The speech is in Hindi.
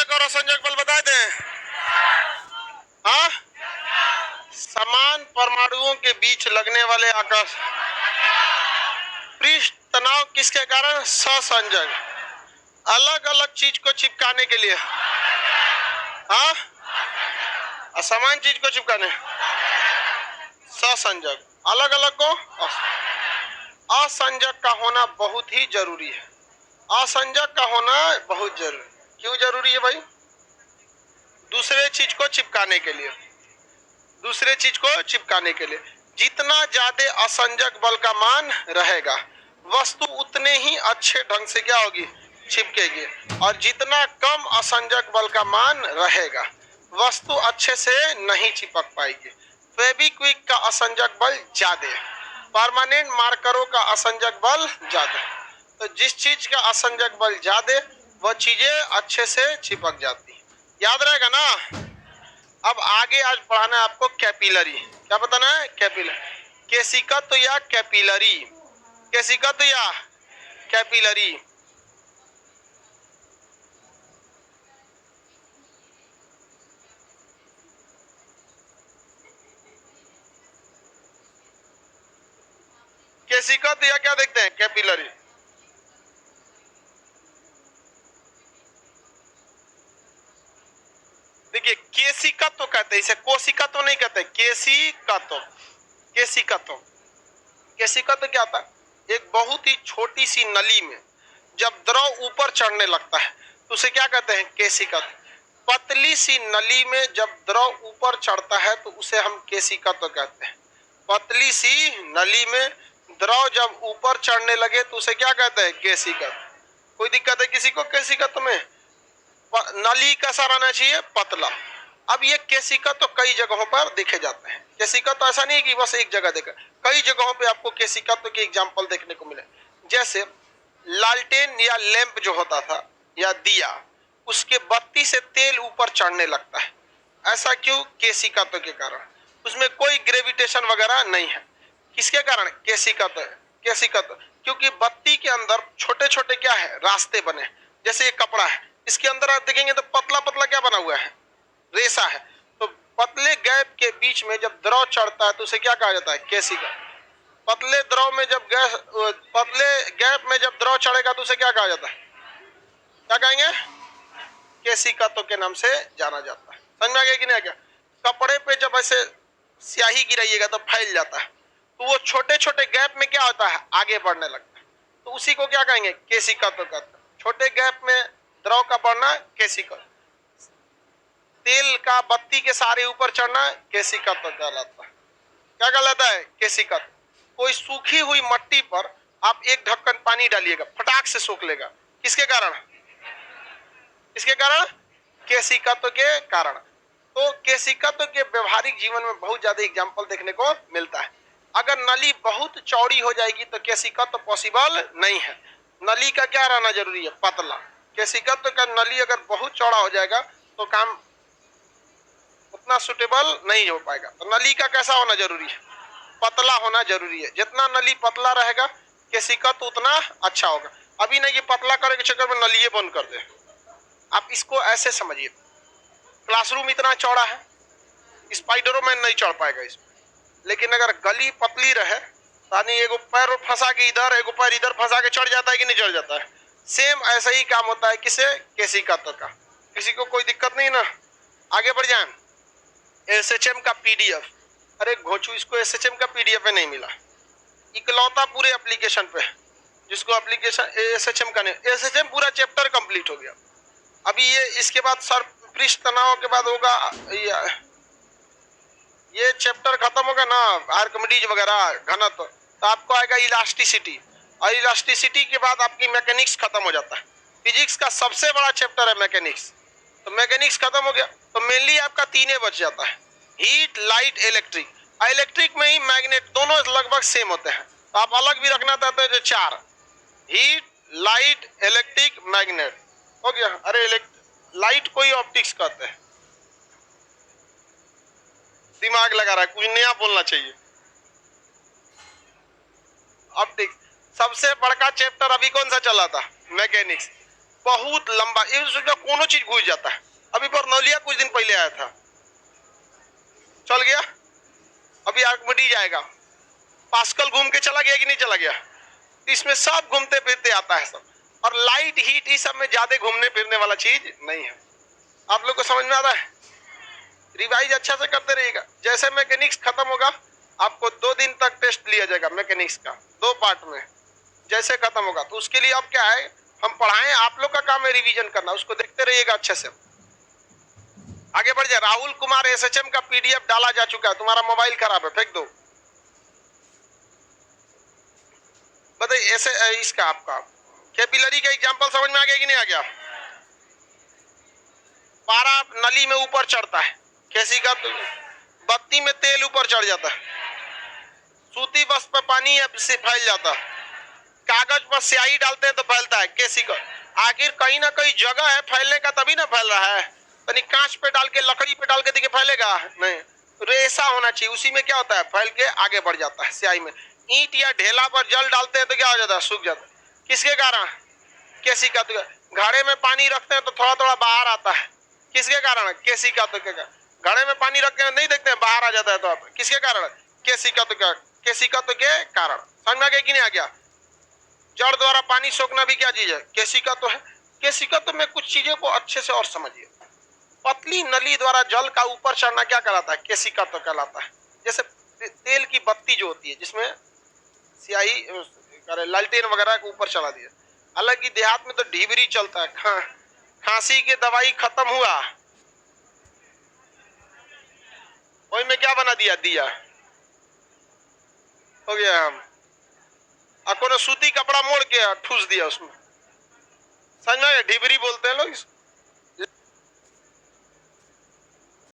संजक और असंजक बल बता दें। हाँ, समान परमाणुओं के बीच लगने वाले आकर्षण पृष्ठ तनाव किसके कारण? ससंजक। अलग अलग चीज को चिपकाने के लिए, हाँ, असमान चीज को चिपकाने ससंजक, अलग अलग को असंजक का होना बहुत ही जरूरी है। असंजक का होना बहुत जरूरी। क्यों जरूरी है भाई? दूसरे चीज को चिपकाने के लिए, दूसरे चीज को चिपकाने के लिए जितना ज्यादा असंजक बल का मान रहेगा, वस्तु उतने ही अच्छे ढंग से क्या होगी? चिपकेगी। और जितना कम असंजक बल का मान रहेगा, वस्तु अच्छे से नहीं चिपक पाएगी। फेविक्विक का असंजक बल ज्यादा है, परमानेंट मार्करों का असंजक बल ज्यादा। तो जिस चीज का असंजक बल ज्यादा, वह चीजें अच्छे से चिपक जाती। याद रहेगा ना? अब आगे आज पढ़ाना है आपको कैपिलरी। क्या बताना है? कैपिलरी। केशिकत्व या कैपिलरी, केशिकत्व या कैपिलरी। केशिकत्व या क्या देखते हैं? कैपिलरी। देखिए, केशिकत्व कहते हैं इसे, कोशिकत्व नहीं कहते, केशिकत्व। केशिकत्व, केशिकत्व क्या होता है? एक बहुत ही छोटी सी नली में जब द्रव ऊपर चढ़ने लगता है तो उसे क्या कहते हैं? केशिकत्व। पतली सी नली में जब द्रव ऊपर चढ़ता है तो उसे हम केशिकत्व कहते हैं। पतली सी नली में द्रव जब ऊपर चढ़ने लगे तो उसे क्या कहते हैं? केशिकत्व। कोई दिक्कत है किसी को केशिकत्व में? नली कैसा रहना चाहिए? पतला। अब ये केशिकत्व कई जगहों पर देखे जाते हैं। केशिकत्व ऐसा नहीं है कि बस एक जगह देखा, कई जगहों पे आपको केशिकत्व के एग्जाम्पल देखने को मिले। जैसे लालटेन या लैंप जो होता था या दिया, उसके बत्ती से तेल ऊपर चढ़ने लगता है। ऐसा क्यों? केशिकत्व के कारण। उसमें कोई ग्रेविटेशन वगैरह नहीं है। किसके कारण? केशिकत्व। केशिकत्व क्योंकि बत्ती के अंदर छोटे छोटे क्या है? रास्ते बने। जैसे ये कपड़ा है, इसके अंदर आप देखेंगे तो पतला पतला क्या बना हुआ है? रेशा है। तो पतले गैप के बीच में जब द्रव चढ़ता है तो उसे क्या कहा जाता है? केशिका। पतले द्रव में जब गैस, पतले गैप में जब द्रव चढ़ेगा तो उसे क्या कहा जाता है? क्या कहेंगे? केशिकत्व के नाम से जाना जाता है। समझ में आ गया कि नहीं आ गया? कपड़े पे जब ऐसे स्याही गिराइएगा तो फैल जाता है, तो वो छोटे छोटे गैप में क्या होता है? आगे बढ़ने लगता है। तो उसी को क्या कहेंगे? केशिकत्व कहते हैं। छोटे गैप में द्रव का बढ़ना केशिकत्व। तेल का बत्ती के सारे ऊपर चढ़ना केशिकत्व कहलाता है। क्या कहलाता है? केशिकत्व। कोई सूखी हुई मट्टी पर आप एक ढक्कन पानी डालिएगा, फटाक से सोख लेगा। किसके कारण? किसके कारण? केशिकत्व के कारण। तो केशिकत्व के व्यवहारिक जीवन में बहुत ज्यादा एग्जाम्पल देखने को मिलता है। अगर नली बहुत चौड़ी हो जाएगी तो केशिकत्व पॉसिबल नहीं है। नली का क्या रहना जरूरी है? पतला। केशिकत्व का नली अगर बहुत चौड़ा हो जाएगा तो काम उतना सुटेबल नहीं हो पाएगा। तो नली का कैसा होना जरूरी है? पतला होना जरूरी है। जितना नली पतला रहेगा केशिकत्व उतना अच्छा होगा। अभी नहीं कि पतला करे के चक्कर में नलिये बंद कर दे। आप इसको ऐसे समझिए, क्लासरूम इतना चौड़ा है, स्पाइडरो मैन नहीं चढ़ पाएगा इसमें। लेकिन अगर गली पतली रहे, यानी एगो पैर फंसा के इधर, एगो पैर इधर फंसा के चढ़ जाता है कि नहीं चढ़ जाता है? सेम ऐसा ही काम होता है किसे? केशिकत्व का। किसी को कोई दिक्कत नहीं ना? आगे बढ़ जाए। एसएचएम का पीडीएफ, अरे घोचू, इसको एसएचएम का पीडीएफ नहीं मिला। इकलौता पूरे एप्लीकेशन पे जिसको एप्लीकेशन एसएचएम का नहीं, एसएचएम पूरा चैप्टर कंप्लीट हो गया। अभी ये इसके बाद सर पृष्ठ तनाव के बाद होगा, ये चैप्टर खत्म होगा ना, आर्किमिडीज वगैरह घनत्व, तो आपको आएगा इलास्टिसिटी। और इलास्टिसिटी के बाद आपकी मैकेनिक्स खत्म हो जाता है। फिजिक्स का सबसे बड़ा चैप्टर है मैकेनिक्स। तो मैकेनिक्स खत्म हो गया तो मेनली आपका तीन बच जाता है, हीट, लाइट, इलेक्ट्रिक। इलेक्ट्रिक में ही मैग्नेट दोनों लगभग सेम होते हैं, तो आप अलग भी रखना चाहते हैं जो चार, हीट, लाइट, इलेक्ट्रिक, मैग्नेट हो गया। अरे लाइट को ही ऑप्टिक्स कहते हैं। दिमाग लगा रहा है, कुछ नया बोलना चाहिए। ऑप्टिक्स सबसे बड़का चैप्टर अभी कौन सा चला था? मैकेनिक्स। बहुत लंबा, इसमें कोनो चीज घुस जाता है। अभी बरनौलिया कुछ दिन पहले आया था, चल गया, अभी आगमडी जाएगा, पास्कल घूम के चला गया कि नहीं चला गया? इसमें सब घूमते फिरते आता है सब, और लाइट हीट इस सब में ज्यादा घूमने फिरने वाला चीज नहीं है। आप लोग को समझ में आ रहा है? रिवाइज अच्छा से करते रहिएगा। जैसे मैकेनिक्स खत्म होगा, आपको 2 दिन तक टेस्ट लिया जाएगा मैकेनिक्स का, 2 पार्ट में। जैसे खत्म होगा तो उसके लिए अब क्या है, हम पढ़ाएं, आप लोग का काम है रिवीजन करना, उसको देखते रहिएगा अच्छे से। आगे बढ़ जाए। राहुल कुमार एसएचएम का पीडीएफ डाला जा चुका है, तुम्हारा मोबाइल खराब है, फेंक दो। बताइए ऐसे इसका आपका कैपिलरी का एग्जांपल समझ में आ गया कि नहीं आ गया? पारा नली में ऊपर चढ़ता है, कैसी का? तो बत्ती में तेल ऊपर चढ़ जाता है, सूती बस पर पानी से फैल जाता है, कागज पर स्याही डालते हैं तो फैलता है, कैसी का? आखिर कहीं ना कहीं जगह है फैलने का, तभी ना फैल रहा है। यानी कांच पे डाल के, लकड़ी पे डाल के देखिए फैलेगा नहीं, रेसा होना चाहिए, उसी में क्या होता है, फैल के आगे बढ़ जाता है। स्याही में ईंट या ढेला पर जल डालते हैं तो क्या हो जाता है, सूख जाता है, किसके कारण? कैसी का? तो घड़े में पानी रखते हैं तो थोड़ा थोड़ा बाहर आता है, किसके कारण? कैसी का? तो क्या? घड़े में पानी रखते हैं नहीं देखते हैं बाहर आ जाता है, तो किसके कारण? कैसी का? तो क्या? कैसी का? तो के कारण। समझ में आ गया कि नहीं आ गया? जड़ द्वारा पानी सोखना भी क्या चीज है, केशिका तो है। केशिका तो में कुछ चीजों को अच्छे से और समझिए। पतली नली द्वारा जल का ऊपर चढ़ना क्या कहलाता है, केशिका तो कहलाता है। जैसे तेल की बत्ती जो होती है, जिसमें स्याही लालटेन वगैरह को ऊपर चला दिया। हालांकि देहात में तो ढीबरी चलता है, खांसी की दवाई खत्म हुआ, वही में क्या बना दिया, दिया हो गया हम, और सूती कपड़ा मोड़ के ठूस दिया उसमें। समझ में? ढिबरी बोलते हैं लोग।